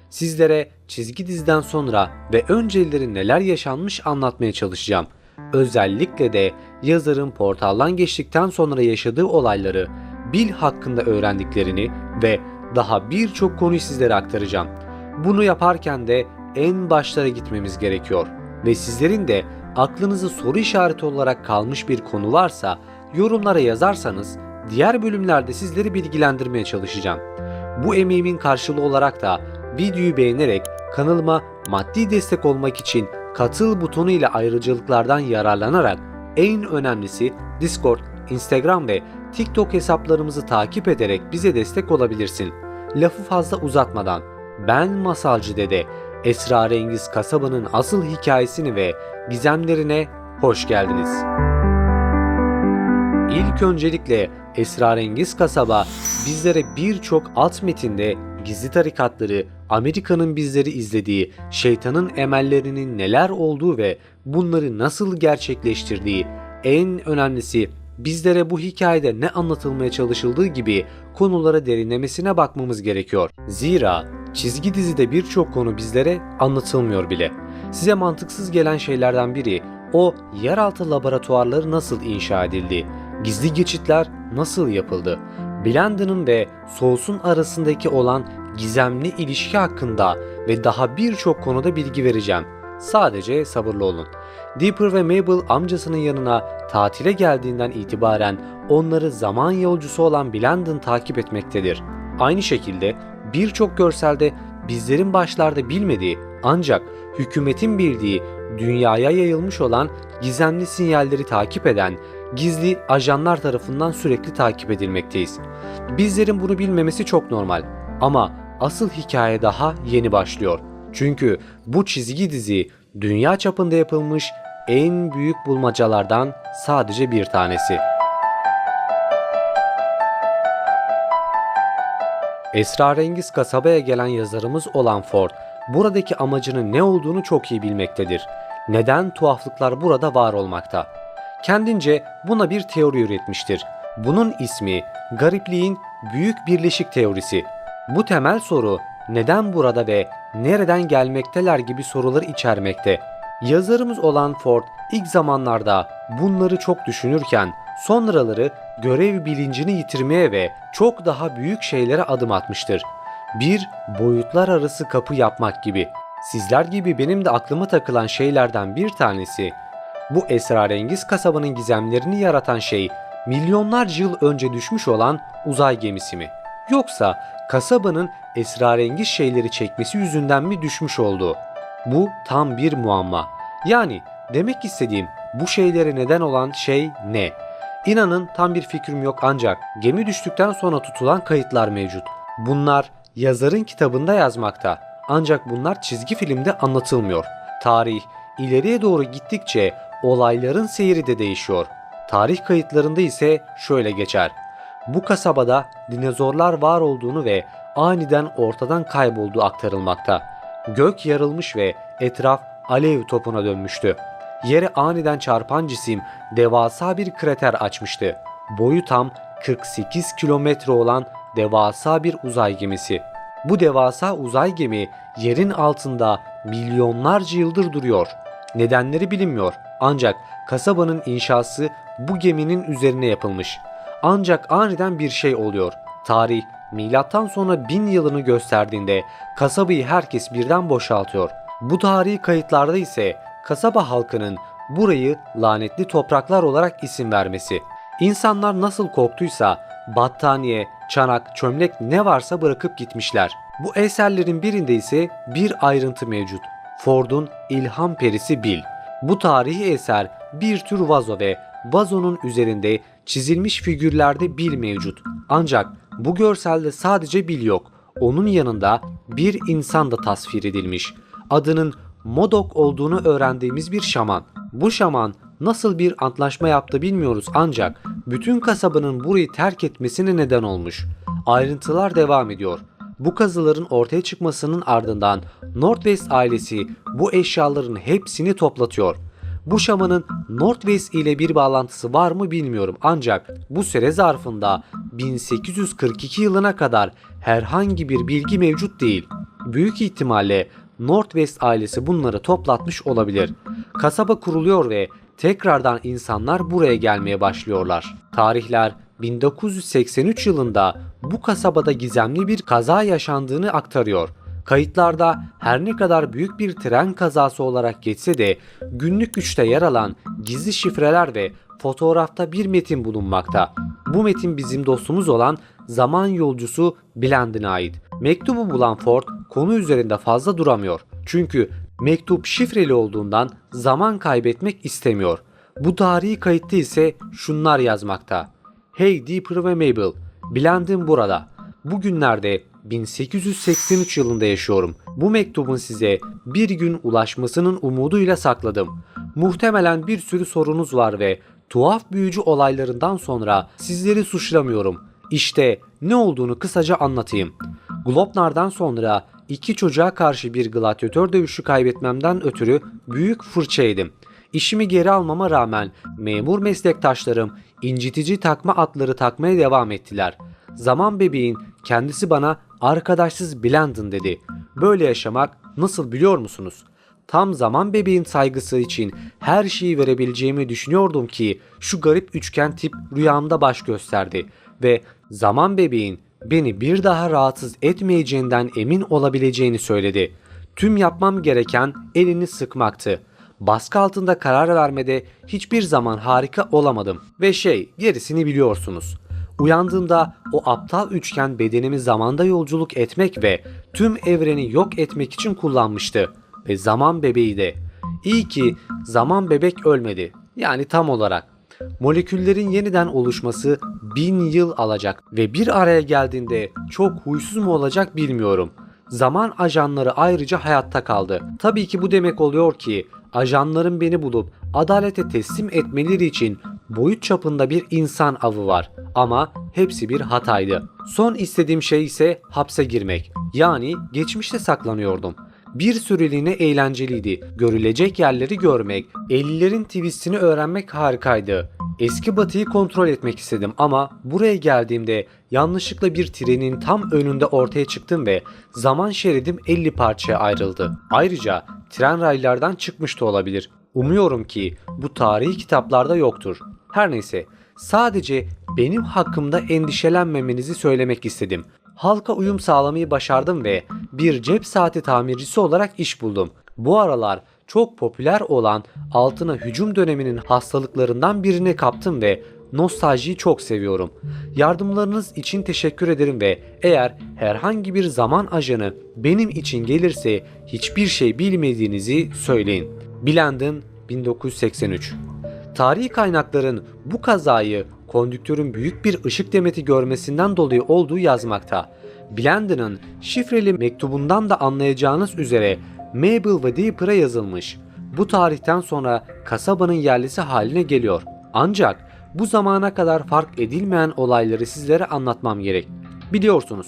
Sizlere çizgi diziden sonra ve önceleri neler yaşanmış anlatmaya çalışacağım. Özellikle de yazarın portaldan geçtikten sonra yaşadığı olayları, Bill hakkında öğrendiklerini ve daha birçok konuyu sizlere aktaracağım. Bunu yaparken de en başlara gitmemiz gerekiyor ve sizlerin de aklınızda soru işareti olarak kalmış bir konu varsa yorumlara yazarsanız diğer bölümlerde sizleri bilgilendirmeye çalışacağım. Bu emeğimin karşılığı olarak da videoyu beğenerek kanalıma maddi destek olmak için katıl butonu ile ayrıcalıklardan yararlanarak en önemlisi Discord, Instagram ve TikTok hesaplarımızı takip ederek bize destek olabilirsin. Lafı fazla uzatmadan ben Masalcı Dede, esrarengiz kasabanın asıl hikayesini ve gizemlerine hoş geldiniz. İlk öncelikle esrarengiz kasaba bizlere birçok alt metinde gizli tarikatları, Amerika'nın bizleri izlediği, şeytanın emellerinin neler olduğu ve bunları nasıl gerçekleştirdiği, en önemlisi bizlere bu hikayede ne anlatılmaya çalışıldığı gibi konulara derinlemesine bakmamız gerekiyor. Zira çizgi dizide birçok konu bizlere anlatılmıyor bile. Size mantıksız gelen şeylerden biri o yeraltı laboratuvarları nasıl inşa edildi, gizli geçitler nasıl yapıldı, Blandon'ın ve Souls'un arasındaki olan gizemli ilişki hakkında ve daha birçok konuda bilgi vereceğim. Sadece sabırlı olun. Dipper ve Mabel amcasının yanına tatile geldiğinden itibaren onları zaman yolcusu olan Blandon takip etmektedir. Aynı şekilde birçok görselde bizlerin başlarda bilmediği ancak hükümetin bildiği dünyaya yayılmış olan gizemli sinyalleri takip eden gizli ajanlar tarafından sürekli takip edilmekteyiz. Bizlerin bunu bilmemesi çok normal ama asıl hikaye daha yeni başlıyor. Çünkü bu çizgi dizi dünya çapında yapılmış en büyük bulmacalardan sadece bir tanesi. Esrarengiz kasabaya gelen yazarımız olan Ford, buradaki amacının ne olduğunu çok iyi bilmektedir. Neden tuhaflıklar burada var olmakta? Kendince buna bir teori üretmiştir. Bunun ismi garipliğin büyük birleşik teorisi. Bu temel soru neden burada ve nereden gelmekteler gibi soruları içermekte. Yazarımız olan Ford ilk zamanlarda bunları çok düşünürken sonraları görev bilincini yitirmeye ve çok daha büyük şeylere adım atmıştır. Bir boyutlar arası kapı yapmak gibi. Sizler gibi benim de aklıma takılan şeylerden bir tanesi, bu esrarengiz kasabanın gizemlerini yaratan şey milyonlarca yıl önce düşmüş olan uzay gemisi mi? Yoksa kasabanın esrarengiz şeyleri çekmesi yüzünden mi düşmüş oldu? Bu tam bir muamma. Yani demek istediğim bu şeylere neden olan şey ne? İnanın tam bir fikrim yok ancak gemi düştükten sonra tutulan kayıtlar mevcut. Bunlar yazarın kitabında yazmakta ancak bunlar çizgi filmde anlatılmıyor. Tarih ileriye doğru gittikçe olayların seyri de değişiyor. Tarih kayıtlarında ise şöyle geçer. Bu kasabada dinozorlar var olduğunu ve aniden ortadan kaybolduğu aktarılmakta. Gök yarılmış ve etraf alev topuna dönmüştü. Yere aniden çarpan cisim devasa bir krater açmıştı. Boyu tam 48 kilometre olan devasa bir uzay gemisi. Bu devasa uzay gemi yerin altında milyonlarca yıldır duruyor. Nedenleri bilinmiyor ancak kasabanın inşası bu geminin üzerine yapılmış. Ancak aniden bir şey oluyor. Tarih milattan sonra 1000 yılını gösterdiğinde kasabayı herkes birden boşaltıyor. Bu tarihi kayıtlarda ise kasaba halkının burayı lanetli topraklar olarak isim vermesi. İnsanlar nasıl korktuysa battaniye, çanak, çömlek ne varsa bırakıp gitmişler. Bu eserlerin birinde ise bir ayrıntı mevcut. Ford'un ilham perisi Bill. Bu tarihi eser bir tür vazo ve vazonun üzerinde çizilmiş figürlerde Bill mevcut. Ancak bu görselde sadece Bill yok. Onun yanında bir insan da tasvir edilmiş. Adının Modok olduğunu öğrendiğimiz bir şaman. Bu şaman nasıl bir antlaşma yaptı bilmiyoruz ancak bütün kasabanın burayı terk etmesine neden olmuş. Ayrıntılar devam ediyor. Bu kazıların ortaya çıkmasının ardından Northwest ailesi bu eşyaların hepsini toplatıyor. Bu şamanın Northwest ile bir bağlantısı var mı bilmiyorum ancak bu süre zarfında 1842 yılına kadar herhangi bir bilgi mevcut değil. Büyük ihtimalle Northwest ailesi bunları toplatmış olabilir. Kasaba kuruluyor ve tekrardan insanlar buraya gelmeye başlıyorlar. Tarihler 1983 yılında bu kasabada gizemli bir kaza yaşandığını aktarıyor. Kayıtlarda her ne kadar büyük bir tren kazası olarak geçse de günlük güçte yer alan gizli şifreler ve fotoğrafta bir metin bulunmakta. Bu metin bizim dostumuz olan zaman yolcusu Blandon'a ait. Mektubu bulan Ford konu üzerinde fazla duramıyor. Çünkü mektup şifreli olduğundan zaman kaybetmek istemiyor. Bu tarihi kayıtta ise şunlar yazmakta. Hey Dipper ve Mabel, Blandon burada. Bugünlerde 1883 yılında yaşıyorum. Bu mektubun size bir gün ulaşmasının umuduyla sakladım. Muhtemelen bir sürü sorunuz var ve tuhaf büyücü olaylarından sonra sizleri suçlamıyorum. İşte ne olduğunu kısaca anlatayım. Glopnar'dan sonra 2 çocuğa karşı bir gladyatör dövüşü kaybetmemden ötürü büyük fırça yedim. İşimi geri almama rağmen memur meslektaşlarım incitici takma adları takmaya devam ettiler. Zaman bebeğin kendisi bana arkadaşsız Blandon dedi. Böyle yaşamak nasıl biliyor musunuz? Tam zaman bebeğin saygısı için her şeyi verebileceğimi düşünüyordum ki şu garip üçgen tip rüyamda baş gösterdi ve zaman bebeğin beni bir daha rahatsız etmeyeceğinden emin olabileceğini söyledi. Tüm yapmam gereken elini sıkmaktı. Baskı altında karar vermede hiçbir zaman harika olamadım ve gerisini biliyorsunuz. Uyandığımda o aptal üçgen bedenimi zamanda yolculuk etmek ve tüm evreni yok etmek için kullanmıştı. Ve zaman bebeği de. İyi ki zaman bebek ölmedi. Yani tam olarak. Moleküllerin yeniden oluşması 1000 yıl alacak ve bir araya geldiğinde çok huysuz mu olacak bilmiyorum. Zaman ajanları ayrıca hayatta kaldı. Tabii ki bu demek oluyor ki ajanların beni bulup adalete teslim etmeleri için boyut çapında bir insan avı var. Ama hepsi bir hataydı. Son istediğim şey ise hapse girmek. Yani geçmişte saklanıyordum. Bir süreliğine eğlenceliydi. Görülecek yerleri görmek, 50'lerin twistini öğrenmek harikaydı. Eski Batı'yı kontrol etmek istedim ama buraya geldiğimde yanlışlıkla bir trenin tam önünde ortaya çıktım ve zaman şeridim 50 parçaya ayrıldı. Ayrıca tren raylardan çıkmış da olabilir. Umuyorum ki bu tarihi kitaplarda yoktur. Her neyse, sadece benim hakkımda endişelenmemenizi söylemek istedim. Halka uyum sağlamayı başardım ve bir cep saati tamircisi olarak iş buldum. Bu aralar çok popüler olan altına hücum döneminin hastalıklarından birine kaptım ve nostaljiyi çok seviyorum. Yardımlarınız için teşekkür ederim ve eğer herhangi bir zaman ajanı benim için gelirse hiçbir şey bilmediğinizi söyleyin. Blandon 1983. Tarihi kaynakların bu kazayı kondüktörün büyük bir ışık demeti görmesinden dolayı olduğu yazmakta. Blandon'ın şifreli mektubundan da anlayacağınız üzere Mabel ve Dipper'a yazılmış. Bu tarihten sonra kasabanın yerlisi haline geliyor. Ancak bu zamana kadar fark edilmeyen olayları sizlere anlatmam gerek. Biliyorsunuz,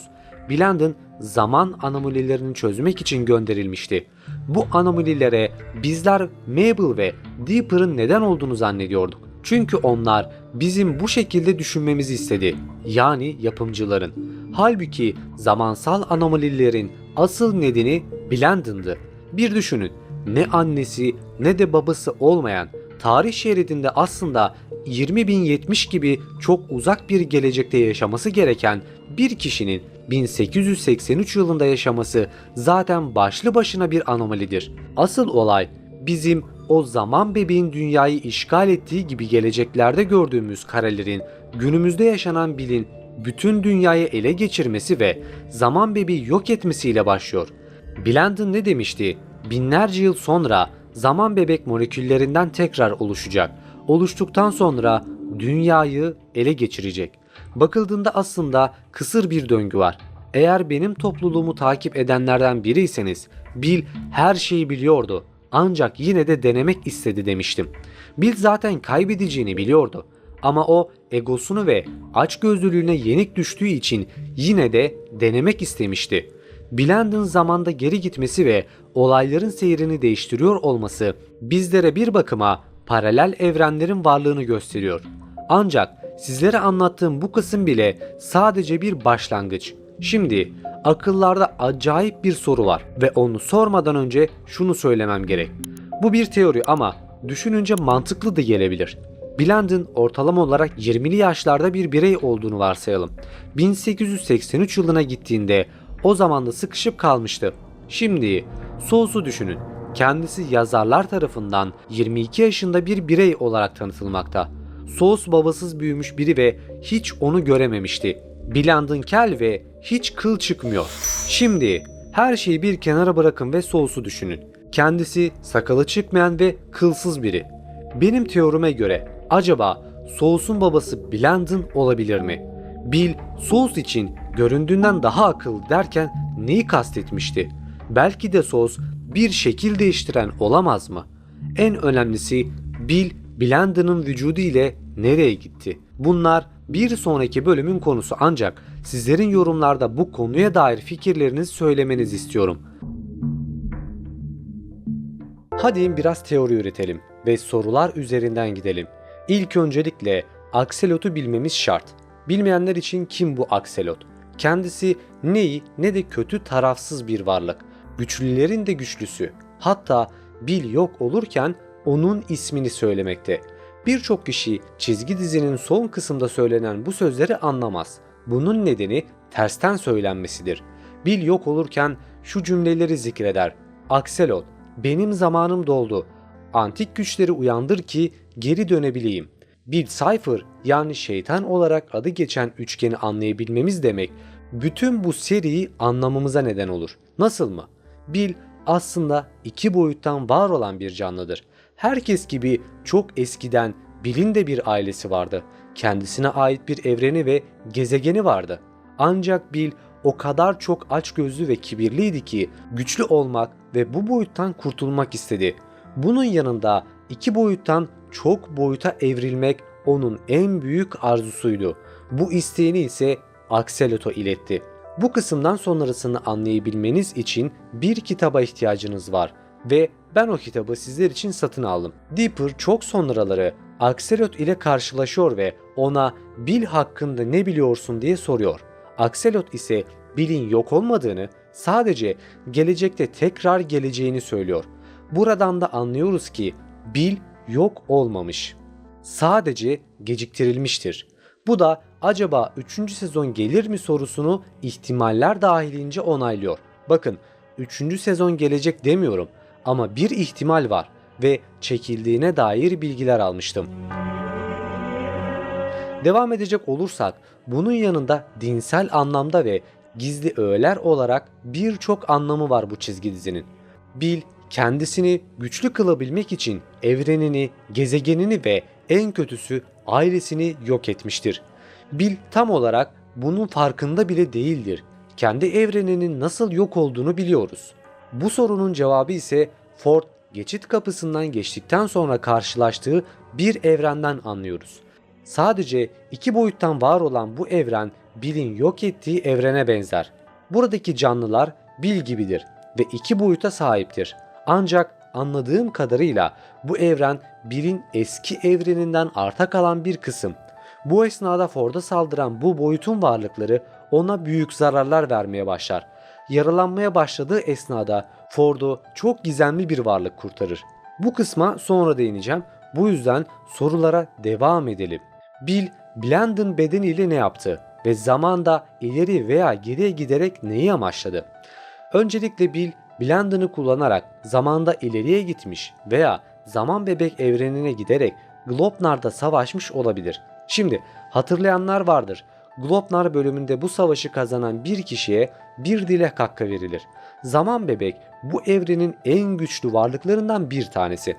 Blandon zaman anomalilerini çözmek için gönderilmişti. Bu anomalilere bizler Mabel ve Dipper'ın neden olduğunu zannediyorduk. Çünkü onlar bizim bu şekilde düşünmemizi istedi. Yani yapımcıların. Halbuki zamansal anomalilerin asıl nedeni Blandon'dı. Bir düşünün, ne annesi ne de babası olmayan, tarih şeridinde aslında 20.070 gibi çok uzak bir gelecekte yaşaması gereken bir kişinin 1883 yılında yaşaması zaten başlı başına bir anomalidir. Asıl olay bizim o zaman bebeğin dünyayı işgal ettiği gibi geleceklerde gördüğümüz karelerin günümüzde yaşanan bilin bütün dünyayı ele geçirmesi ve zaman bebeği yok etmesiyle başlıyor. Blandon ne demişti? Binlerce yıl sonra zaman bebek moleküllerinden tekrar oluşacak. Oluştuktan sonra dünyayı ele geçirecek. Bakıldığında aslında kısır bir döngü var. Eğer benim topluluğumu takip edenlerden biriyseniz Bill her şeyi biliyordu. Ancak yine de denemek istedi demiştim. Bill zaten kaybedeceğini biliyordu. Ama o egosunu ve açgözlülüğüne yenik düştüğü için yine de denemek istemişti. Blandon zamanda geri gitmesi ve olayların seyrini değiştiriyor olması bizlere bir bakıma paralel evrenlerin varlığını gösteriyor. Ancak sizlere anlattığım bu kısım bile sadece bir başlangıç. Şimdi Akıllarda acayip bir soru var ve onu sormadan önce şunu söylemem gerek. Bu bir teori ama düşününce mantıklı da gelebilir. Bland'ın ortalama olarak 20'li yaşlarda bir birey olduğunu varsayalım. 1883 yılına gittiğinde o zaman da sıkışıp kalmıştı. Şimdi Sows'u düşünün. Kendisi yazarlar tarafından 22 yaşında bir birey olarak tanıtılmakta. Sows babasız büyümüş biri ve hiç onu görememişti. Bland'ın kel ve hiç kıl çıkmıyor. Şimdi her şeyi bir kenara bırakın ve Sows'u düşünün. Kendisi sakalı çıkmayan ve kılsız biri. Benim teorime göre acaba Sows'un babası Bland'ın olabilir mi? Bill, Sows için göründüğünden daha akıllı derken neyi kastetmişti? Belki de Sows bir şekil değiştiren olamaz mı? En önemlisi Bill, Bland'ın vücudu ile nereye gitti? Bunlar bir sonraki bölümün konusu ancak sizlerin yorumlarda bu konuya dair fikirlerinizi söylemenizi istiyorum. Hadi biraz teori üretelim ve sorular üzerinden gidelim. İlk öncelikle Axolot'u bilmemiz şart. Bilmeyenler için kim bu Axolot? Kendisi ne iyi ne de kötü tarafsız bir varlık. Güçlülerin de güçlüsü. Hatta Bill yok olurken onun ismini söylemekte. Birçok kişi çizgi dizinin son kısımda söylenen bu sözleri anlamaz. Bunun nedeni tersten söylenmesidir. Bill yok olurken şu cümleleri zikreder. Axolot, benim zamanım doldu. Antik güçleri uyandır ki geri dönebileyim. Bill Cipher yani şeytan olarak adı geçen üçgeni anlayabilmemiz demek bütün bu seriyi anlamamıza neden olur. Nasıl mı? Bill aslında iki boyuttan var olan bir canlıdır. Herkes gibi çok eskiden Bill'in de bir ailesi vardı. Kendisine ait bir evreni ve gezegeni vardı. Ancak Bill o kadar çok açgözlü ve kibirliydi ki güçlü olmak ve bu boyuttan kurtulmak istedi. Bunun yanında iki boyuttan çok boyuta evrilmek onun en büyük arzusuydu. Bu isteğini ise Axolot'a iletti. Bu kısımdan sonrasını anlayabilmeniz için bir kitaba ihtiyacınız var ve ben o kitabı sizler için satın aldım. Dipper çok sonraları Axolot ile karşılaşıyor ve ona Bill hakkında ne biliyorsun diye soruyor. Axolot ise Bill'in yok olmadığını, sadece gelecekte tekrar geleceğini söylüyor. Buradan da anlıyoruz ki Bill yok olmamış. Sadece geciktirilmiştir. Bu da acaba 3. sezon gelir mi sorusunu ihtimaller dahilince onaylıyor. Bakın 3. sezon gelecek demiyorum ama bir ihtimal var ve çekildiğine dair bilgiler almıştım. Devam edecek olursak bunun yanında dinsel anlamda ve gizli öğeler olarak birçok anlamı var bu çizgi dizinin. Bill kendisini güçlü kılabilmek için evrenini, gezegenini ve en kötüsü ailesini yok etmiştir. Bill tam olarak bunun farkında bile değildir. Kendi evreninin nasıl yok olduğunu biliyoruz. Bu sorunun cevabı ise Ford geçit kapısından geçtikten sonra karşılaştığı bir evrenden anlıyoruz. Sadece iki boyuttan var olan bu evren Bill'in yok ettiği evrene benzer. Buradaki canlılar Bill gibidir ve iki boyuta sahiptir. Ancak anladığım kadarıyla bu evren Bill'in eski evreninden arta kalan bir kısım. Bu esnada Ford'a saldıran bu boyutun varlıkları ona büyük zararlar vermeye başlar. Yaralanmaya başladığı esnada Ford'u çok gizemli bir varlık kurtarır. Bu kısma sonra değineceğim. Bu yüzden sorulara devam edelim. Bill, Bland'ın bedeniyle ne yaptı ve zamanda ileri veya geriye giderek neyi amaçladı? Öncelikle Bill, Bland'ını kullanarak zamanda ileriye gitmiş veya zaman bebek evrenine giderek Glopnar'da savaşmış olabilir. Şimdi hatırlayanlar vardır. Glopnar bölümünde bu savaşı kazanan bir kişiye bir dilek hakkı verilir. Zaman bebek bu evrenin en güçlü varlıklarından bir tanesi.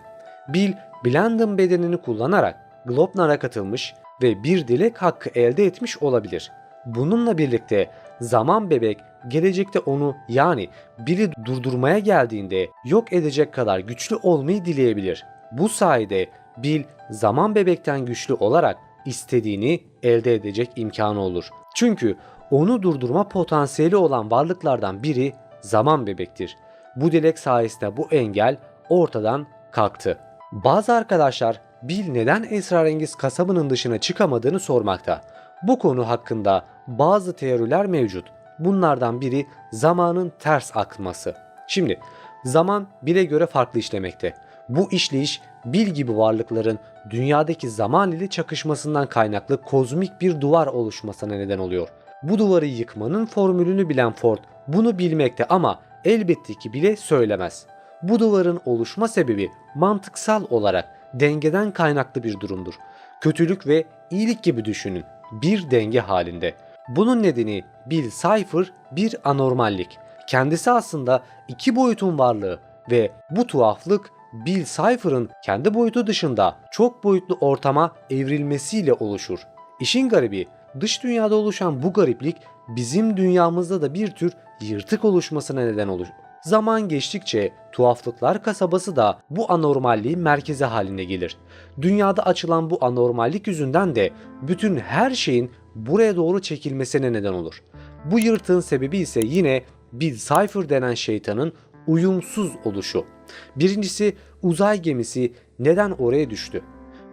Bill, Bland'ın bedenini kullanarak Glopnar'a katılmış ve bir dilek hakkı elde etmiş olabilir. Bununla birlikte zaman bebek gelecekte onu yani Bill'i durdurmaya geldiğinde yok edecek kadar güçlü olmayı dileyebilir. Bu sayede Bill zaman bebekten güçlü olarak istediğini elde edecek imkanı olur. Çünkü onu durdurma potansiyeli olan varlıklardan biri zaman bebektir. Bu dilek sayesinde bu engel ortadan kalktı. Bazı arkadaşlar Bill neden esrarengiz kasabanın dışına çıkamadığını sormakta. Bu konu hakkında bazı teoriler mevcut. Bunlardan biri zamanın ters akması. Şimdi zaman bile göre farklı işlemekte. Bu işleyiş Bil gibi varlıkların dünyadaki zaman ile çakışmasından kaynaklı kozmik bir duvar oluşmasına neden oluyor. Bu duvarı yıkmanın formülünü bilen Ford bunu bilmekte ama elbette ki bile söylemez. Bu duvarın oluşma sebebi mantıksal olarak dengeden kaynaklı bir durumdur. Kötülük ve iyilik gibi düşünün, bir denge halinde. Bunun nedeni Bill Cipher bir anormallik. Kendisi aslında iki boyutun varlığı ve bu tuhaflık Bill Cipher'ın kendi boyutu dışında çok boyutlu ortama evrilmesiyle oluşur. İşin garibi, dış dünyada oluşan bu gariplik bizim dünyamızda da bir tür yırtık oluşmasına neden olur. Zaman geçtikçe tuhaflıklar kasabası da bu anormalliğin merkezi haline gelir. Dünyada açılan bu anormallik yüzünden de bütün her şeyin buraya doğru çekilmesine neden olur. Bu yırtığın sebebi ise yine Bill Cipher denen şeytanın uyumsuz oluşu. Birincisi, uzay gemisi neden oraya düştü?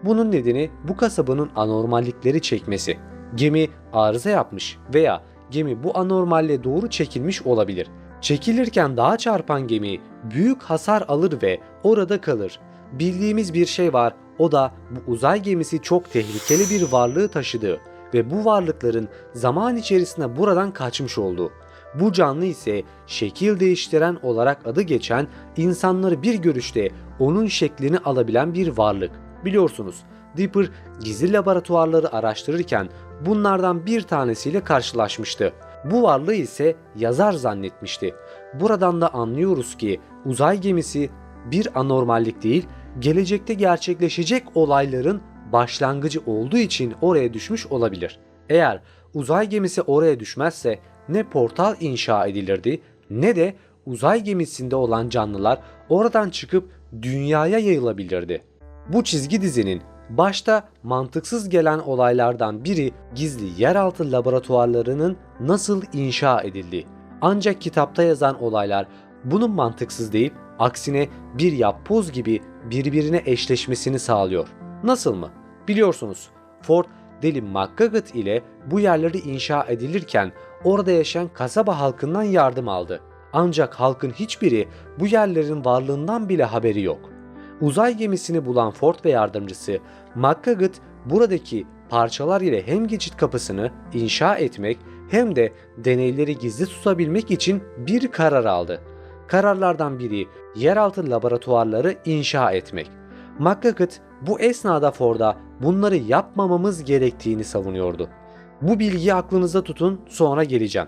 Bunun nedeni bu kasabanın anormallikleri çekmesi. Gemi arıza yapmış veya gemi bu anormalle doğru çekilmiş olabilir. Çekilirken daha çarpan gemi büyük hasar alır ve orada kalır. Bildiğimiz bir şey var, o da bu uzay gemisi çok tehlikeli bir varlığı taşıdığı ve bu varlıkların zaman içerisinde buradan kaçmış olduğu. Bu canlı ise şekil değiştiren olarak adı geçen, insanları bir görüşte onun şeklini alabilen bir varlık. Biliyorsunuz, Dipper gizli laboratuvarları araştırırken bunlardan bir tanesiyle karşılaşmıştı. Bu varlığı ise yazar zannetmişti. Buradan da anlıyoruz ki uzay gemisi bir anormallik değil, gelecekte gerçekleşecek olayların başlangıcı olduğu için oraya düşmüş olabilir. Eğer uzay gemisi oraya düşmezse ne portal inşa edilirdi ne de uzay gemisinde olan canlılar oradan çıkıp dünyaya yayılabilirdi. Bu çizgi dizinin başta mantıksız gelen olaylardan biri gizli yeraltı laboratuvarlarının nasıl inşa edildiği. Ancak kitapta yazan olaylar bunun mantıksız değil, aksine bir yapboz gibi birbirine eşleşmesini sağlıyor. Nasıl mı? Biliyorsunuz, Ford Deli McGuggett ile bu yerleri inşa edilirken orada yaşayan kasaba halkından yardım aldı. Ancak halkın hiçbiri bu yerlerin varlığından bile haberi yok. Uzay gemisini bulan Ford ve yardımcısı McGuggett buradaki parçalar ile hem geçit kapısını inşa etmek hem de deneyleri gizli tutabilmek için bir karar aldı. Kararlardan biri yeraltı laboratuvarları inşa etmek. McGuggett bu esnada Ford'a bunları yapmamamız gerektiğini savunuyordu. Bu bilgiyi aklınızda tutun, sonra geleceğim.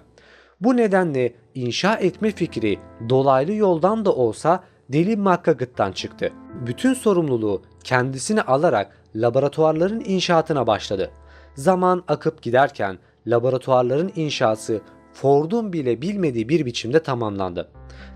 Bu nedenle inşa etme fikri dolaylı yoldan da olsa Deli McGuggett'tan çıktı. Bütün sorumluluğu kendisine alarak laboratuvarların inşaatına başladı. Zaman akıp giderken laboratuvarların inşası Ford'un bile bilmediği bir biçimde tamamlandı.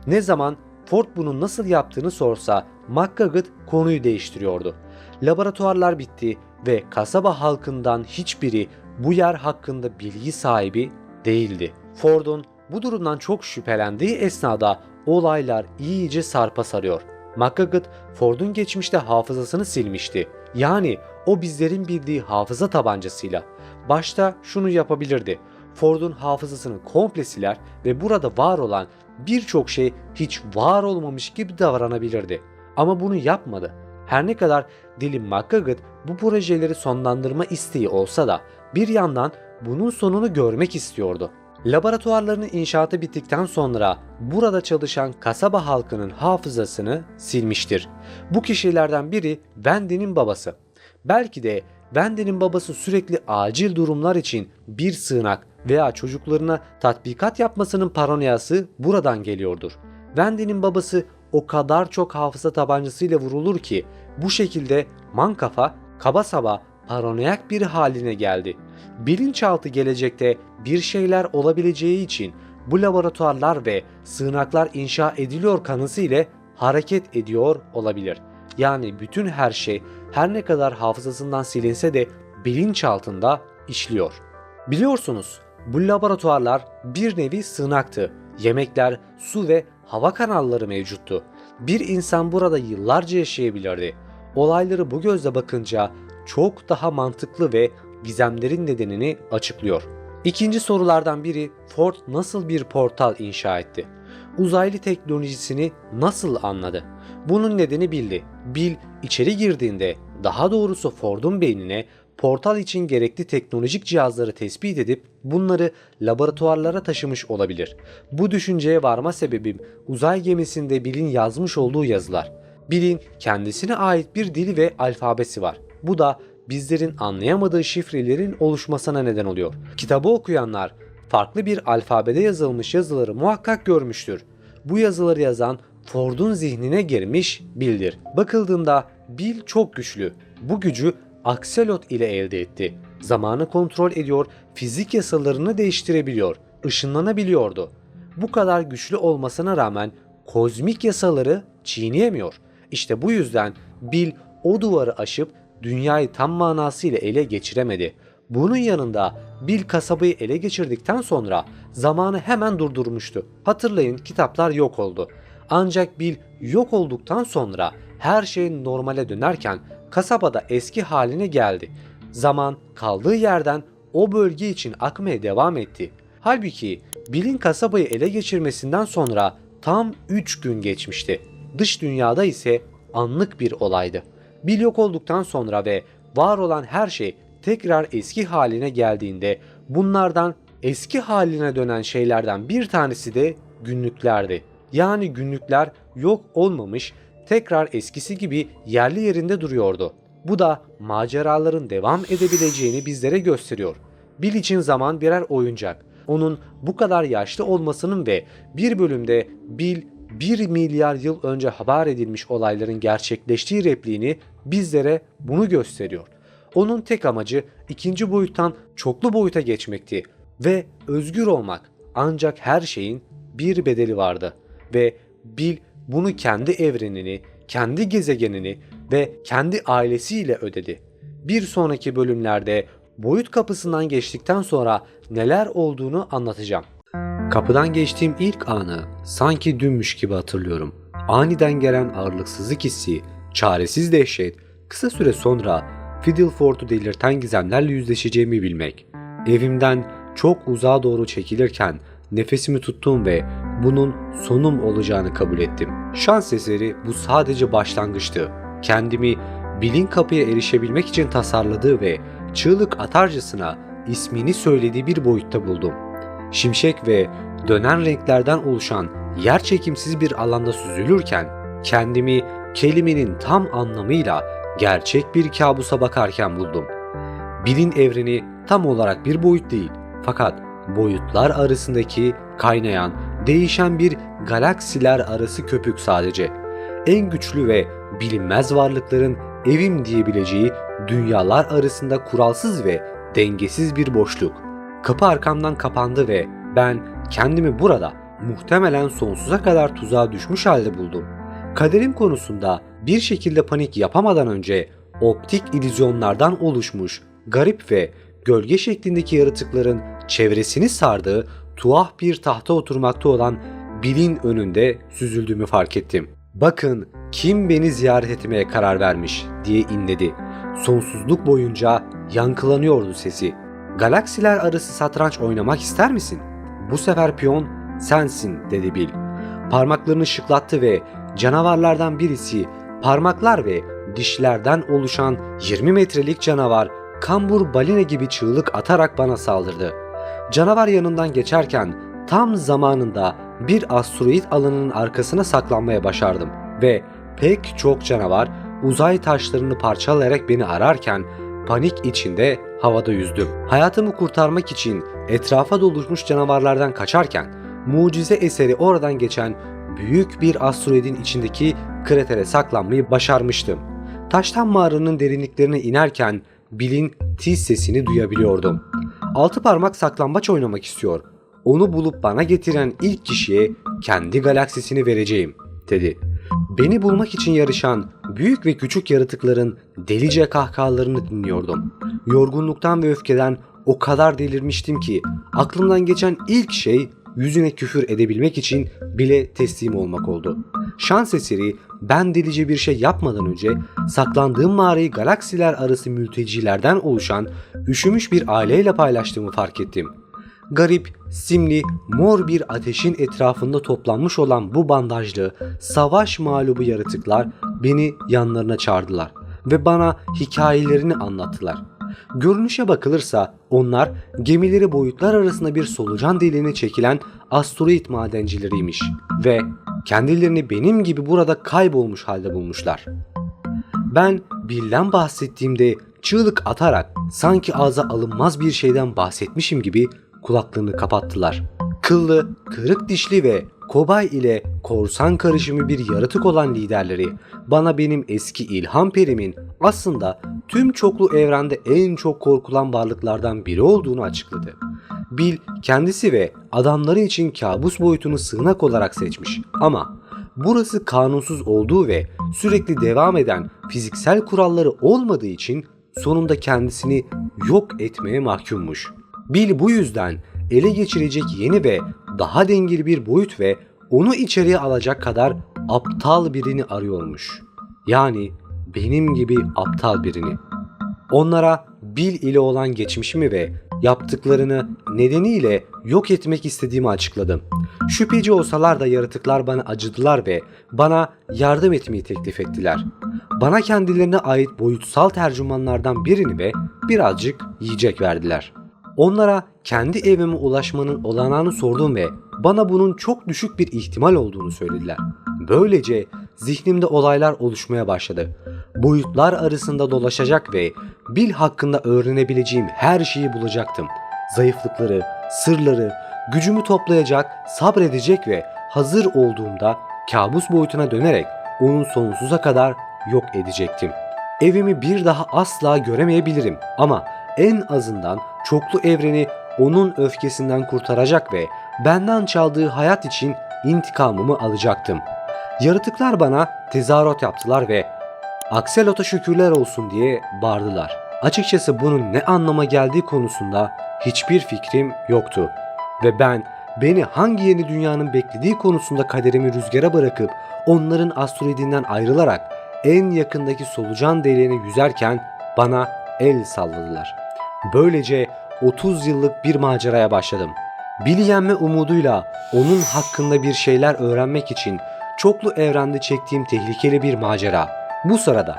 Ne zaman Ford bunu nasıl yaptığını sorsa McGuggett konuyu değiştiriyordu. Laboratuvarlar bitti ve kasaba halkından hiçbiri bu yer hakkında bilgi sahibi değildi. Ford'un bu durumdan çok şüphelendiği esnada olaylar iyice sarpa sarıyor. McGuggett Ford'un geçmişte hafızasını silmişti. Yani o bizlerin bildiği hafıza tabancasıyla. Başta şunu yapabilirdi. Ford'un hafızasını komple siler ve burada var olan birçok şey hiç var olmamış gibi davranabilirdi. Ama bunu yapmadı. Her ne kadar Deli McGuggett bu projeleri sonlandırma isteği olsa da bir yandan bunun sonunu görmek istiyordu. Laboratuvarların inşaatı bittikten sonra burada çalışan kasaba halkının hafızasını silmiştir. Bu kişilerden biri Wendy'nin babası. Belki de Wendy'nin babası sürekli acil durumlar için bir sığınak veya çocuklarına tatbikat yapmasının paranoyası buradan geliyordur. Wendy'nin babası o kadar çok hafıza tabancasıyla vurulur ki bu şekilde mankafa, kaba saba, paranoyak bir haline geldi. Bilinçaltı gelecekte bir şeyler olabileceği için bu laboratuvarlar ve sığınaklar inşa ediliyor kanısı ile hareket ediyor olabilir. Yani bütün her şey her ne kadar hafızasından silinse de bilinçaltında işliyor. Biliyorsunuz, bu laboratuvarlar bir nevi sığınaktı. Yemekler, su ve hava kanalları mevcuttu. Bir insan burada yıllarca yaşayabilirdi. Olayları bu gözle bakınca çok daha mantıklı ve gizemlerin nedenini açıklıyor. İkinci sorulardan biri, Ford nasıl bir portal inşa etti? Uzaylı teknolojisini nasıl anladı? Bunun nedeni Bill'di. Bill içeri girdiğinde, daha doğrusu Ford'un beynine portal için gerekli teknolojik cihazları tespit edip bunları laboratuvarlara taşımış olabilir. Bu düşünceye varma sebebim uzay gemisinde Bill'in yazmış olduğu yazılar. Bill'in kendisine ait bir dili ve alfabesi var. Bu da bizlerin anlayamadığı şifrelerin oluşmasına neden oluyor. Kitabı okuyanlar farklı bir alfabede yazılmış yazıları muhakkak görmüştür. Bu yazıları yazan Ford'un zihnine girmiş Bill'dir. Bakıldığında Bill çok güçlü. Bu gücü akselot ile elde etti. Zamanı kontrol ediyor, fizik yasalarını değiştirebiliyor, ışınlanabiliyordu. Bu kadar güçlü olmasına rağmen kozmik yasaları çiğneyemiyor. İşte bu yüzden Bill o duvarı aşıp dünyayı tam manasıyla ele geçiremedi. Bunun yanında Bill kasabayı ele geçirdikten sonra zamanı hemen durdurmuştu. Hatırlayın, kitaplar yok oldu. Ancak Bill yok olduktan sonra her şey normale dönerken kasabada eski haline geldi. Zaman kaldığı yerden o bölge için akmaya devam etti. Halbuki Bill'in kasabayı ele geçirmesinden sonra tam 3 gün geçmişti. Dış dünyada ise anlık bir olaydı. Bill yok olduktan sonra ve var olan her şey tekrar eski haline geldiğinde bunlardan eski haline dönen şeylerden bir tanesi de günlüklerdi. Yani günlükler yok olmamış, tekrar eskisi gibi yerli yerinde duruyordu. Bu da maceraların devam edebileceğini bizlere gösteriyor. Bill için zaman birer oyuncak. Onun bu kadar yaşlı olmasının ve bir bölümde Bill 1 milyar yıl önce haber edilmiş olayların gerçekleştiği repliğini bizlere bunu gösteriyor. Onun tek amacı ikinci boyuttan çoklu boyuta geçmekti ve özgür olmak. Ancak her şeyin bir bedeli vardı ve Bill bunu kendi evrenini, kendi gezegenini ve kendi ailesiyle ödedi. Bir sonraki bölümlerde boyut kapısından geçtikten sonra neler olduğunu anlatacağım. Kapıdan geçtiğim ilk anı sanki dünmüş gibi hatırlıyorum. Aniden gelen ağırlıksızlık hissi, çaresiz dehşet, kısa süre sonra Fiddleford'u delirten gizemlerle yüzleşeceğimi bilmek. Evimden çok uzağa doğru çekilirken nefesimi tuttum ve bunun sonum olacağını kabul ettim. Şans eseri bu sadece başlangıçtı. Kendimi Bill'in kapıya erişebilmek için tasarladığı ve çığlık atarcasına ismini söylediği bir boyutta buldum. Şimşek ve dönen renklerden oluşan yerçekimsiz bir alanda süzülürken kendimi kelimenin tam anlamıyla gerçek bir kabusa bakarken buldum. Bill'in evreni tam olarak bir boyut değil, fakat boyutlar arasındaki kaynayan, değişen bir galaksiler arası köpük sadece. En güçlü ve bilinmez varlıkların evim diyebileceği dünyalar arasında kuralsız ve dengesiz bir boşluk. Kapı arkamdan kapandı ve ben kendimi burada muhtemelen sonsuza kadar tuzağa düşmüş halde buldum. Kaderim konusunda bir şekilde panik yapamadan önce optik illüzyonlardan oluşmuş garip ve gölge şeklindeki yaratıkların çevresini sardığı tuhaf bir tahta oturmakta olan Bill'in önünde süzüldüğümü fark ettim. "Bakın kim beni ziyaret etmeye karar vermiş," diye inledi. Sonsuzluk boyunca yankılanıyordu sesi. "Galaksiler arası satranç oynamak ister misin? Bu sefer piyon sensin," dedi Bill. Parmaklarını şıklattı ve canavarlardan birisi, parmaklar ve dişlerden oluşan 20 metrelik canavar, kambur balina gibi çığlık atarak bana saldırdı. Canavar yanından geçerken tam zamanında bir asteroid alanının arkasına saklanmaya başardım ve pek çok canavar uzay taşlarını parçalayarak beni ararken panik içinde havada yüzdüm. Hayatımı kurtarmak için etrafa doluşmuş canavarlardan kaçarken mucize eseri oradan geçen büyük bir asteroidin içindeki kratere saklanmayı başarmıştım. Taştan mağaranın derinliklerine inerken Bill'in tiz sesini duyabiliyordum. "Altı parmak saklambaç oynamak istiyor. Onu bulup bana getiren ilk kişiye kendi galaksisini vereceğim," dedi. Beni bulmak için yarışan büyük ve küçük yaratıkların delice kahkahalarını dinliyordum. Yorgunluktan ve öfkeden o kadar delirmiştim ki aklımdan geçen ilk şey yüzüne küfür edebilmek için bile teslim olmak oldu. Şans eseri ben delice bir şey yapmadan önce saklandığım mağarayı galaksiler arası mültecilerden oluşan üşümüş bir aileyle paylaştığımı fark ettim. Garip, simli, mor bir ateşin etrafında toplanmış olan bu bandajlı, savaş mağlubu yaratıklar beni yanlarına çağırdılar ve bana hikayelerini anlattılar. Görünüşe bakılırsa onlar gemileri boyutlar arasında bir solucan deliğine çekilen asteroid madencileriymiş ve kendilerini benim gibi burada kaybolmuş halde bulmuşlar. Ben Bill'den bahsettiğimde çığlık atarak sanki ağza alınmaz bir şeyden bahsetmişim gibi kulaklarını kapattılar. Kıllı, kırık dişli ve kobay ile korsan karışımı bir yaratık olan liderleri bana benim eski ilham perimin aslında tüm çoklu evrende en çok korkulan varlıklardan biri olduğunu açıkladı. Bill kendisi ve adamları için kabus boyutunu sığınak olarak seçmiş ama burası kanunsuz olduğu ve sürekli devam eden fiziksel kuralları olmadığı için sonunda kendisini yok etmeye mahkummuş. Bill bu yüzden ele geçirecek yeni ve daha dengeli bir boyut ve onu içeriye alacak kadar aptal birini arıyormuş. Yani benim gibi aptal birini. Onlara Bill ile olan geçmişimi ve yaptıklarını nedeniyle yok etmek istediğimi açıkladım. Şüpheci olsalar da yaratıklar bana acıdılar ve bana yardım etmeyi teklif ettiler. Bana kendilerine ait boyutsal tercümanlardan birini ve birazcık yiyecek verdiler. Onlara kendi evime ulaşmanın olanağını sordum ve bana bunun çok düşük bir ihtimal olduğunu söylediler. Böylece zihnimde olaylar oluşmaya başladı. Boyutlar arasında dolaşacak ve Bill hakkında öğrenebileceğim her şeyi bulacaktım. Zayıflıkları, sırları, gücümü toplayacak, sabredecek ve hazır olduğumda kabus boyutuna dönerek onu sonsuza kadar yok edecektim. Evimi bir daha asla göremeyebilirim ama en azından çoklu evreni onun öfkesinden kurtaracak ve benden çaldığı hayat için intikamımı alacaktım. Yaratıklar bana tezahürat yaptılar ve "Akselot'a şükürler olsun" diye bağırdılar. Açıkçası bunun ne anlama geldiği konusunda hiçbir fikrim yoktu. Ve ben beni hangi yeni dünyanın beklediği konusunda kaderimi rüzgara bırakıp onların asteroidinden ayrılarak en yakındaki solucan deliğine yüzerken bana el salladılar. Böylece 30 yıllık bir maceraya başladım. Bill'i yenme umuduyla onun hakkında bir şeyler öğrenmek için çoklu evrende çektiğim tehlikeli bir macera. Bu sırada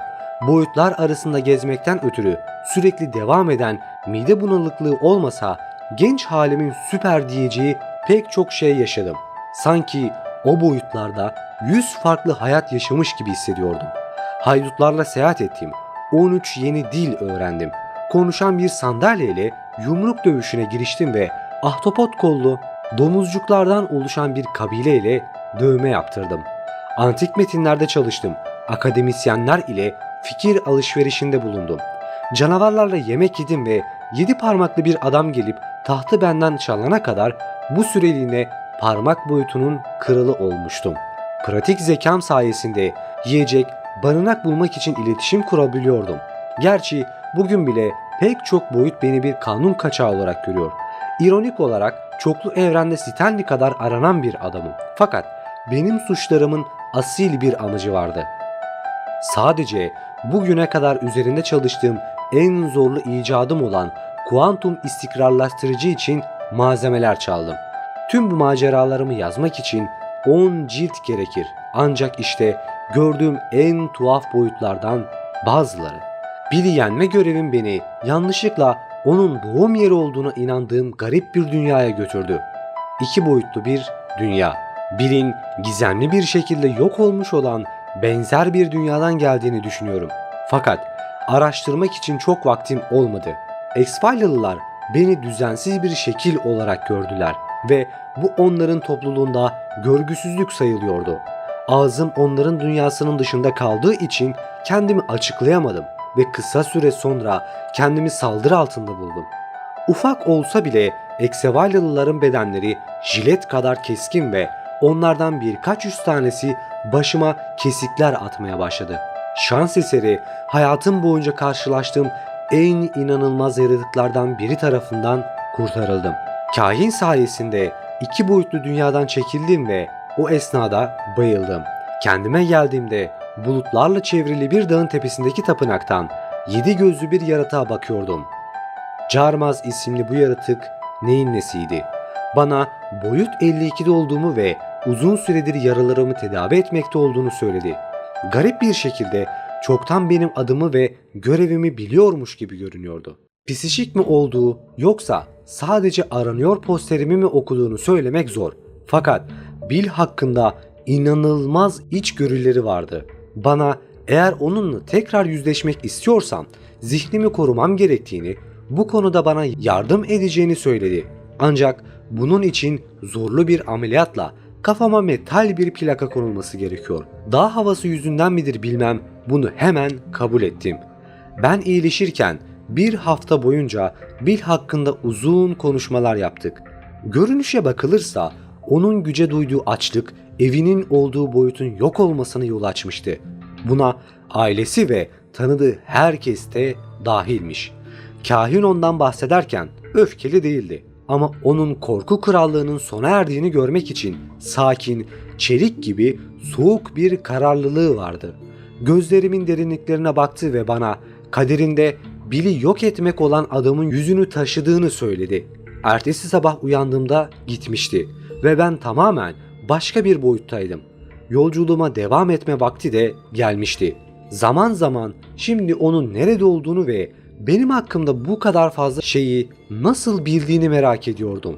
boyutlar arasında gezmekten ötürü sürekli devam eden mide bulanıklığı olmasa genç halimin süper diyeceği pek çok şey yaşadım. Sanki o boyutlarda 100 farklı hayat yaşamış gibi hissediyordum. Haydutlarla seyahat ettim. 13 yeni dil öğrendim. Konuşan bir sandalyeyle yumruk dövüşüne giriştim ve ahtapot kollu domuzcuklardan oluşan bir kabileyle dövme yaptırdım. Antik metinlerde çalıştım. Akademisyenler ile fikir alışverişinde bulundum. Canavarlarla yemek yedim ve 7 parmaklı bir adam gelip tahtı benden çalana kadar bu süreliğine parmak boyutunun kralı olmuştum. Pratik zekam sayesinde yiyecek, barınak bulmak için iletişim kurabiliyordum. Gerçi bugün bile pek çok boyut beni bir kanun kaçağı olarak görüyor. İronik olarak çoklu evrende Stanley kadar aranan bir adamım. Fakat benim suçlarımın asil bir amacı vardı. Sadece bugüne kadar üzerinde çalıştığım en zorlu icadım olan kuantum istikrarlaştırıcı için malzemeler çaldım. Tüm bu maceralarımı yazmak için 10 cilt gerekir. Ancak işte gördüğüm en tuhaf boyutlardan bazıları. Bill'i yenme görevim beni yanlışlıkla onun doğum yeri olduğuna inandığım garip bir dünyaya götürdü. 2 boyutlu bir dünya. Bill'in gizemli bir şekilde yok olmuş olan benzer bir dünyadan geldiğini düşünüyorum. Fakat araştırmak için çok vaktim olmadı. X-File'lılar beni düzensiz bir şekil olarak gördüler ve bu onların topluluğunda görgüsüzlük sayılıyordu. Ağzım onların dünyasının dışında kaldığı için kendimi açıklayamadım ve kısa süre sonra kendimi saldırı altında buldum. Ufak olsa bile Exevalyalıların bedenleri jilet kadar keskin ve onlardan birkaç yüz tanesi başıma kesikler atmaya başladı. Şans eseri hayatım boyunca karşılaştığım en inanılmaz yaratıklardan biri tarafından kurtarıldım. Kahin sayesinde 2 boyutlu dünyadan çekildim ve o esnada bayıldım. Kendime geldiğimde bulutlarla çevrili bir dağın tepesindeki tapınaktan 7 gözlü bir yaratığa bakıyordum. Carmaz isimli bu yaratık neyin nesiydi? Bana boyut 52'de olduğumu ve uzun süredir yaralarımı tedavi etmekte olduğunu söyledi. Garip bir şekilde çoktan benim adımı ve görevimi biliyormuş gibi görünüyordu. Psişik mi olduğu yoksa sadece aranıyor posterimi mi okuduğunu söylemek zor. Fakat Bill hakkında inanılmaz içgörüleri vardı. Bana eğer onunla tekrar yüzleşmek istiyorsam zihnimi korumam gerektiğini, bu konuda bana yardım edeceğini söyledi. Ancak bunun için zorlu bir ameliyatla kafama metal bir plaka konulması gerekiyor. Dağ havası yüzünden midir bilmem, bunu hemen kabul ettim. Ben iyileşirken bir hafta boyunca Bill hakkında uzun konuşmalar yaptık. Görünüşe bakılırsa onun güce duyduğu açlık evinin olduğu boyutun yok olmasına yol açmıştı. Buna ailesi ve tanıdığı herkes de dahilmiş. Kahin ondan bahsederken öfkeli değildi. Ama onun korku krallığının sona erdiğini görmek için sakin, çelik gibi soğuk bir kararlılığı vardı. Gözlerimin derinliklerine baktı ve bana kaderinde Bill'i yok etmek olan adamın yüzünü taşıdığını söyledi. Ertesi sabah uyandığımda gitmişti ve ben tamamen başka bir boyuttaydım. Yolculuğuma devam etme vakti de gelmişti. Zaman zaman şimdi onun nerede olduğunu ve benim hakkımda bu kadar fazla şeyi nasıl bildiğini merak ediyordum.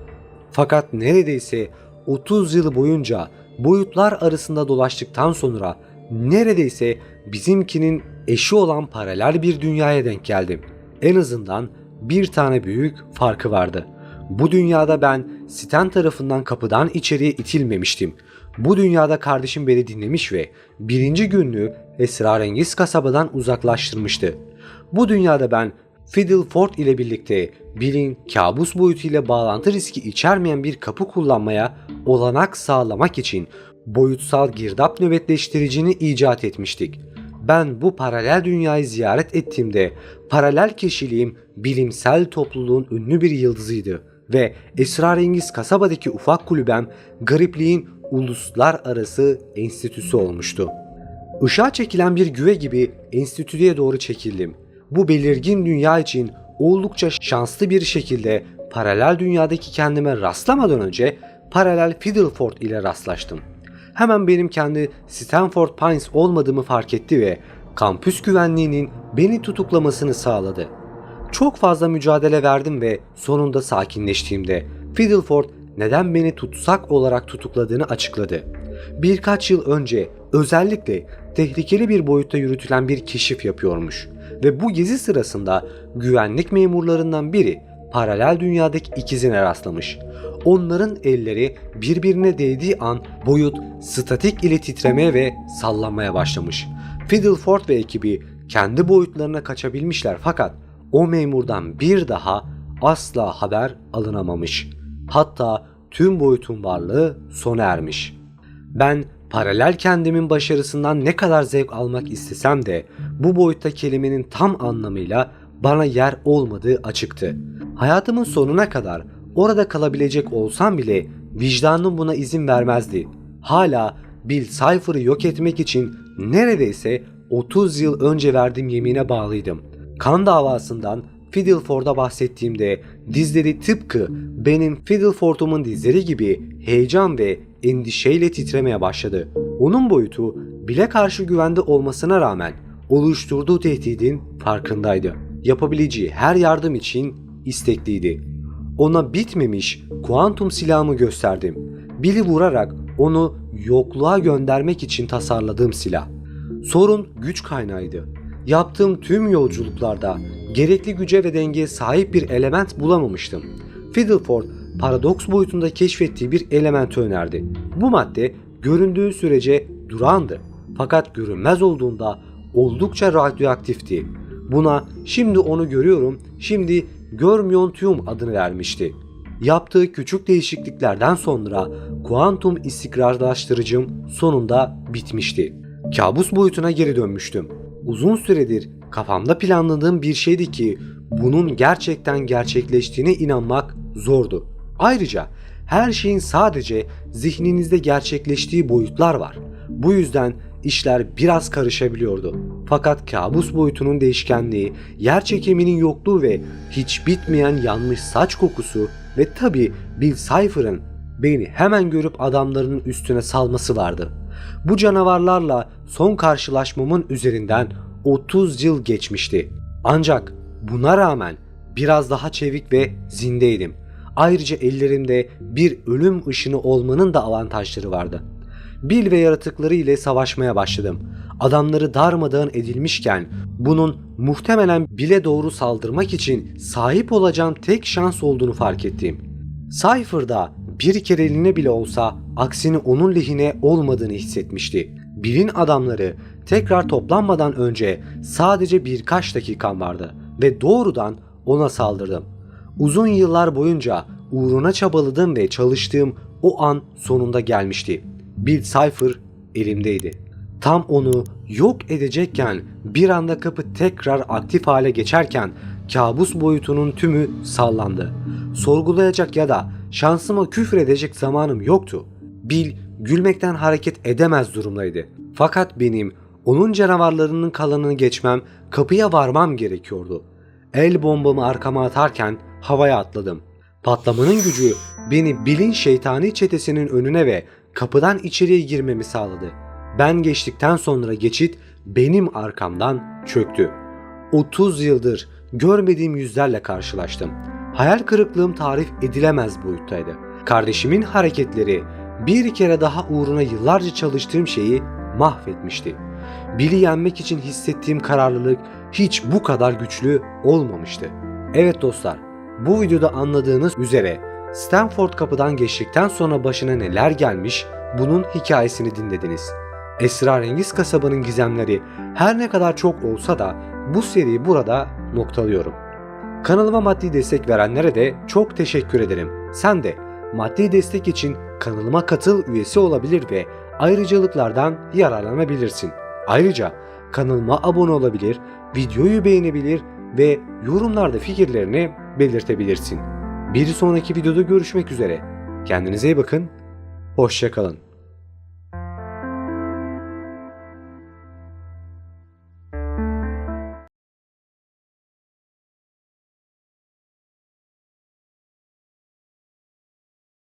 Fakat neredeyse 30 yıl boyunca boyutlar arasında dolaştıktan sonra neredeyse bizimkinin eşi olan paralel bir dünyaya denk geldim. En azından bir tane büyük farkı vardı. Bu dünyada ben Stan tarafından kapıdan içeriye itilmemiştim. Bu dünyada kardeşim beni dinlemiş ve birinci günlüğü esrarengiz kasabadan uzaklaştırmıştı. Bu dünyada ben Fiddleford ile birlikte Bill'in kabus boyutuyla bağlantı riski içermeyen bir kapı kullanmaya olanak sağlamak için boyutsal girdap nöbetleştiricini icat etmiştik. Ben bu paralel dünyayı ziyaret ettiğimde paralel kişiliğim bilimsel topluluğun ünlü bir yıldızıydı ve esrarengiz kasabadaki ufak kulübem garipliğin uluslararası enstitüsü olmuştu. Işığa çekilen bir güve gibi enstitüye doğru çekildim. Bu belirgin dünya için oldukça şanslı bir şekilde paralel dünyadaki kendime rastlamadan önce paralel Fiddleford ile rastlaştım. Hemen benim kendi Stanford Pines olmadığımı fark etti ve kampüs güvenliğinin beni tutuklamasını sağladı. Çok fazla mücadele verdim ve sonunda sakinleştiğimde Fiddleford neden beni tutsak olarak tutukladığını açıkladı. Birkaç yıl önce özellikle tehlikeli bir boyutta yürütülen bir keşif yapıyormuş ve bu gezi sırasında güvenlik memurlarından biri paralel dünyadaki ikizine rastlamış. Onların elleri birbirine değdiği an boyut statik ile titremeye ve sallanmaya başlamış. Fiddleford ve ekibi kendi boyutlarına kaçabilmişler fakat o memurdan bir daha asla haber alınamamış. Hatta tüm boyutun varlığı sona ermiş. Ben paralel kendimin başarısından ne kadar zevk almak istesem de bu boyutta kelimenin tam anlamıyla bana yer olmadığı açıktı. Hayatımın sonuna kadar orada kalabilecek olsam bile vicdanım buna izin vermezdi. Hala Bill Cipher'ı yok etmek için neredeyse 30 yıl önce verdiğim yemine bağlıydım. Kan davasından Fiddleford'a bahsettiğimde dizleri tıpkı benim Fiddleford'umun dizleri gibi heyecan ve endişeyle titremeye başladı. Onun boyutu Bill'e karşı güvende olmasına rağmen oluşturduğu tehdidin farkındaydı. Yapabileceği her yardım için istekliydi. Ona bitmemiş kuantum silahımı gösterdim. Bill'i vurarak onu yokluğa göndermek için tasarladığım silah. Sorun güç kaynağıydı. Yaptığım tüm yolculuklarda gerekli güce ve dengeye sahip bir element bulamamıştım. Fiddleford paradoks boyutunda keşfettiği bir elementi önerdi. Bu madde göründüğü sürece durağandı. Fakat görünmez olduğunda oldukça radyoaktifti. Buna şimdi onu görüyorum, şimdi görmüyontiyum adını vermişti. Yaptığı küçük değişikliklerden sonra kuantum istikrarlaştırıcım sonunda bitmişti. Kabus boyutuna geri dönmüştüm. Uzun süredir kafamda planladığım bir şeydi ki bunun gerçekten gerçekleştiğine inanmak zordu. Ayrıca her şeyin sadece zihninizde gerçekleştiği boyutlar var. Bu yüzden işler biraz karışabiliyordu. Fakat kabus boyutunun değişkenliği, yer çekiminin yokluğu ve hiç bitmeyen yanmış saç kokusu ve tabii Bill Cipher'ın beni hemen görüp adamlarının üstüne salması vardı. Bu canavarlarla son karşılaşmamın üzerinden 30 yıl geçmişti. Ancak buna rağmen biraz daha çevik ve zindeydim. Ayrıca ellerimde bir ölüm ışını olmanın da avantajları vardı. Bill ve yaratıkları ile savaşmaya başladım. Adamları darmadağın edilmişken bunun muhtemelen Bill'e doğru saldırmak için sahip olacağım tek şans olduğunu fark ettim. Cypher'da bir kereliğine bile olsa aksini onun lehine olmadığını hissetmişti. Bill'in adamları tekrar toplanmadan önce sadece birkaç dakikam vardı ve doğrudan ona saldırdım. Uzun yıllar boyunca uğruna çabaladım ve çalıştığım o an sonunda gelmişti. Bill Cipher elimdeydi. Tam onu yok edecekken bir anda kapı tekrar aktif hale geçerken kabus boyutunun tümü sallandı. Sorgulayacak ya da şansıma küfür edecek zamanım yoktu. Bill gülmekten hareket edemez durumdaydı. Fakat benim onun canavarlarının kalanını geçmem, kapıya varmam gerekiyordu. El bombamı arkama atarken havaya atladım. Patlamanın gücü beni Bill'in şeytani çetesinin önüne ve kapıdan içeriye girmemi sağladı. Ben geçtikten sonra geçit benim arkamdan çöktü. 30 yıldır görmediğim yüzlerle karşılaştım. Hayal kırıklığım tarif edilemez boyuttaydı. Kardeşimin hareketleri bir kere daha uğruna yıllarca çalıştığım şeyi mahvetmişti. Bill'i yenmek için hissettiğim kararlılık hiç bu kadar güçlü olmamıştı. Evet dostlar, bu videoda anladığınız üzere Stanford kapıdan geçtikten sonra başına neler gelmiş, bunun hikayesini dinlediniz. Esrarengiz kasabanın gizemleri her ne kadar çok olsa da bu seriyi burada noktalıyorum. Kanalıma maddi destek verenlere de çok teşekkür ederim. Sen de maddi destek için kanalıma katıl üyesi olabilir ve ayrıcalıklardan yararlanabilirsin. Ayrıca kanalıma abone olabilir, videoyu beğenebilir ve yorumlarda fikirlerini belirtebilirsin. Bir sonraki videoda görüşmek üzere. Kendinize iyi bakın. Hoşça kalın.